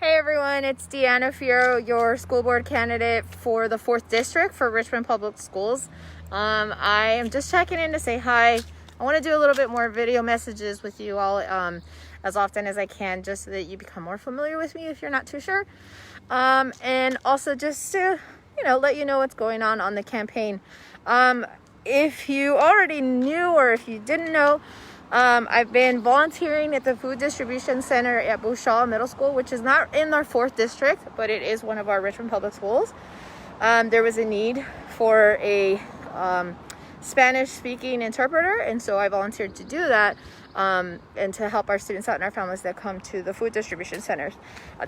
Hey everyone, it's Deanna Fierro, your school board candidate for the 4th District for Richmond Public Schools. I am just checking in to say hi. I want to do a little bit more video messages with you all as often as I can, just so that you become more familiar with me if you're not too sure. And also just to, let you know what's going on the campaign. If you already knew or if you didn't know, I've been volunteering at the food distribution center at Bouchal Middle School, which is not in our 4th district, but it is one of our Richmond public schools. There was a need for a Spanish speaking interpreter, and so I volunteered to do that and to help our students out and our families that come to the food distribution centers.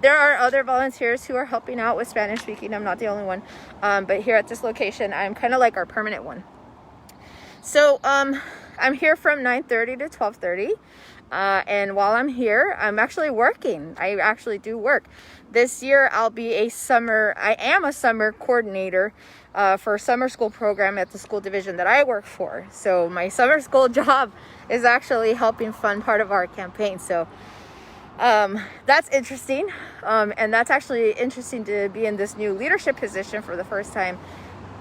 There are other volunteers who are helping out with Spanish speaking. I'm not the only one, but here at this location, I'm kind of like our permanent one. So I'm here from 9:30 to 12:30, and while I'm here, I'm actually working. I actually do work. This year, I am a summer coordinator for a summer school program at the school division that I work for. So my summer school job is actually helping fund part of our campaign. So that's interesting, and that's actually interesting to be in this new leadership position for the first time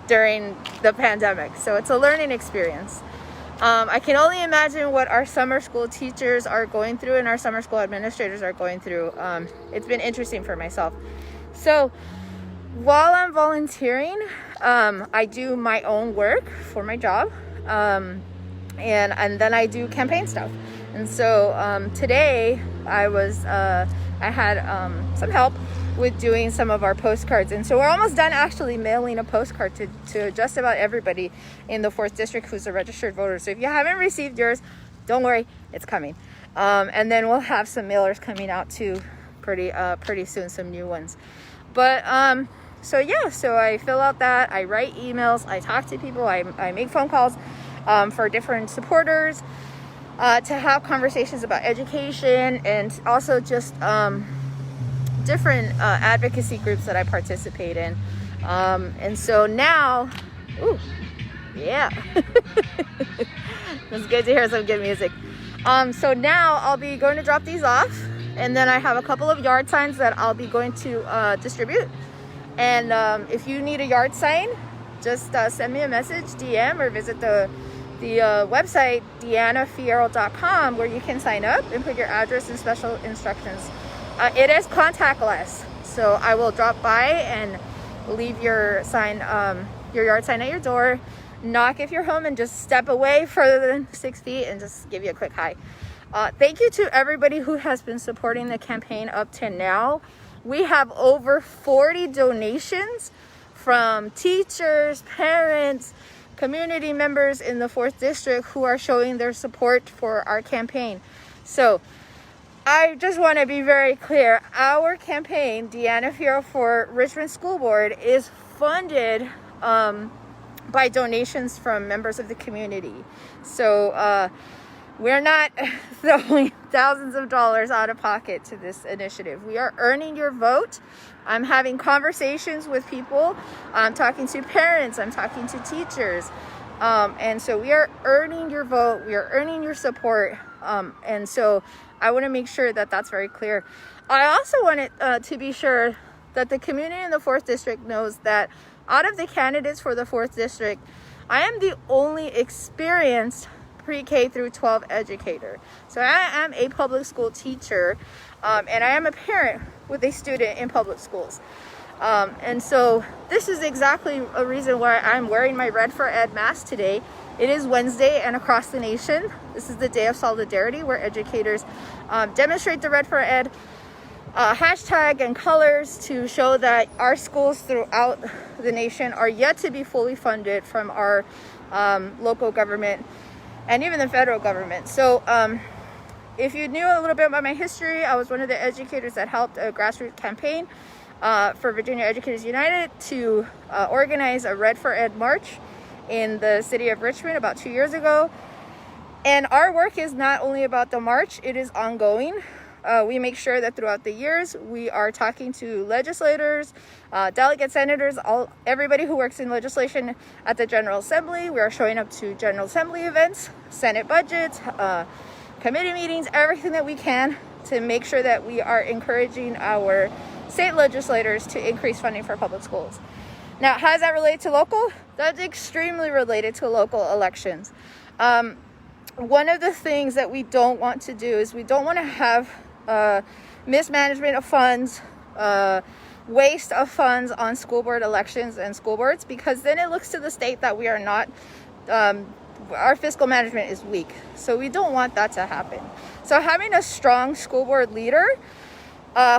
during the pandemic. So it's a learning experience. I can only imagine what our summer school teachers are going through and our summer school administrators are going through. It's been interesting for myself. So while I'm volunteering, I do my own work for my job, and then I do campaign stuff. And so today I had some help with doing some of our postcards, and so we're almost done actually mailing a postcard to just about everybody in the 4th district who's a registered voter. So if you haven't received yours, don't worry, it's coming. And then we'll have some mailers coming out too pretty soon, some new ones. But so I fill out that, I write emails, I talk to people, I make phone calls for different supporters to have conversations about education, and also just different advocacy groups that I participate in. And so now, it's good to hear some good music. So now I'll be going to drop these off, and then I have a couple of yard signs that I'll be going to distribute. And if you need a yard sign, just send me a message, DM, or visit the website deannafierro.com, where you can sign up and put your address and special instructions. It is contactless, so I will drop by and leave your sign, your yard sign at your door, knock if you're home, and just step away further than 6 feet and just give you a quick hi. Thank you to everybody who has been supporting the campaign up to now. We have over 40 donations from teachers, parents, community members in the 4th district who are showing their support for our campaign. So I just want to be very clear. Our campaign, Deanna Fierro for Richmond School Board, is funded by donations from members of the community. So we're not throwing thousands of dollars out of pocket to this initiative. We are earning your vote. I'm having conversations with people. I'm talking to parents. I'm talking to teachers. And so we are earning your vote. We are earning your support. And so I want to make sure that that's very clear. I also want it to be sure that the community in the 4th district knows that out of the candidates for the 4th district, I am the only experienced pre-K through 12 educator. So I am a public school teacher, and I am a parent with a student in public schools. And so this is exactly a reason why I'm wearing my Red for Ed mask today. It is Wednesday, and across the nation, this is the day of solidarity, where educators demonstrate the Red for Ed hashtag and colors to show that our schools throughout the nation are yet to be fully funded from our local government and even the federal government. So if you knew a little bit about my history, I was one of the educators that helped a grassroots campaign for Virginia Educators United to organize a Red for Ed march in the city of Richmond about 2 years ago. And our work is not only about the march, it is ongoing. We make sure that throughout the years, we are talking to legislators, delegate senators, everybody who works in legislation at the General Assembly. We are showing up to General Assembly events, Senate budgets, committee meetings, everything that we can to make sure that we are encouraging our state legislators to increase funding for public schools. Now, how does that relate to local? That's extremely related to local elections. One of the things that we don't want to do is we don't want to have mismanagement of funds, waste of funds on school board elections and school boards, because then it looks to the state that we are not, our fiscal management is weak. So we don't want that to happen. So having a strong school board leader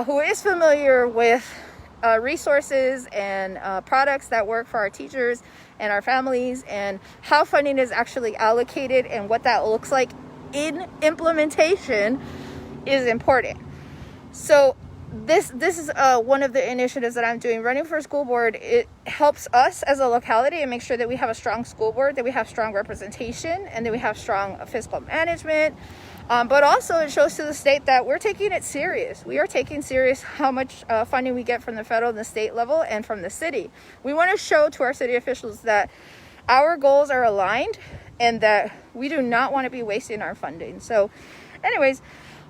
who is familiar with resources and products that work for our teachers and our families, and how funding is actually allocated and what that looks like in implementation is important. So this is one of the initiatives that I'm doing. Running for school board, it helps us as a locality and make sure that we have a strong school board, that we have strong representation, and that we have strong fiscal management. But also it shows to the state that we're taking it serious. We are taking serious how much funding we get from the federal and the state level and from the city. We want to show to our city officials that our goals are aligned and that we do not want to be wasting our funding. So anyways,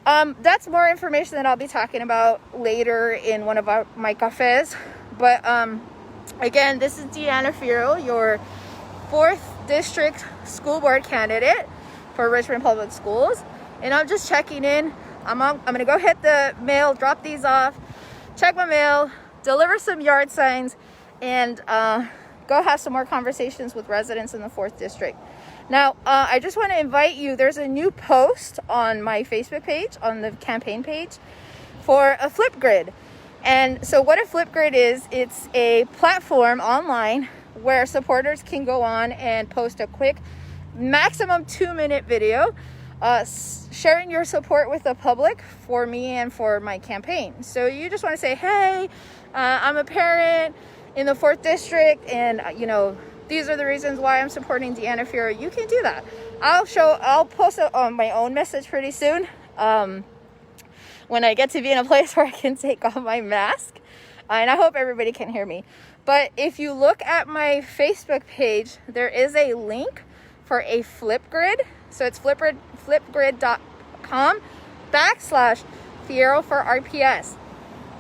that's more information that I'll be talking about later in one of my cafes. But again, this is Deanna Fierro, your 4th District School Board candidate for Richmond Public Schools. And I'm just checking in. I'm going to go hit the mail, drop these off, check my mail, deliver some yard signs, and go have some more conversations with residents in the 4th District. Now, I just want to invite you, there's a new post on my Facebook page, on the campaign page, for a Flipgrid. And so what a Flipgrid is, it's a platform online where supporters can go on and post a quick, maximum 2-minute video sharing your support with the public for me and for my campaign. So you just want to say, hey, I'm a parent in the 4th District, and these are the reasons why I'm supporting Deanna Fierro. You can do that. I'll post my own message pretty soon when I get to be in a place where I can take off my mask, and I hope everybody can hear me. But if you look at my Facebook page, there is a link for a Flipgrid. So it's flipgrid.com/Fierro for RPS.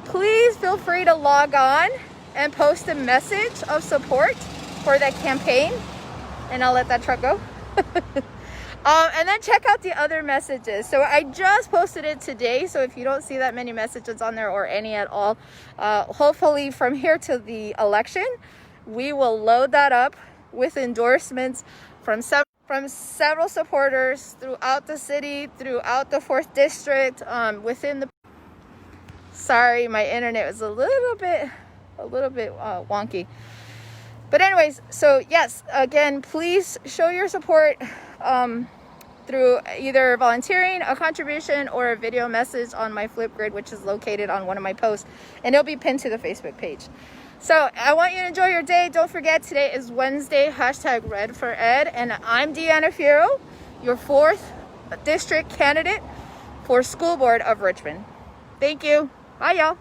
Please feel free to log on and post a message of support for that campaign. And I'll let that truck go. And then check out the other messages. So I just posted it today. So if you don't see that many messages on there, or any at all, hopefully from here to the election, we will load that up with endorsements from several supporters throughout the city, throughout the 4th District, within the... Sorry, my internet was a little bit wonky. But anyways, so yes, again, please show your support through either volunteering, a contribution, or a video message on my Flipgrid, which is located on one of my posts, and it'll be pinned to the Facebook page. So I want you to enjoy your day. Don't forget, today is Wednesday, #RedForEd, and I'm Deanna Fierro, your 4th District candidate for School Board of Richmond. Thank you. Bye, y'all.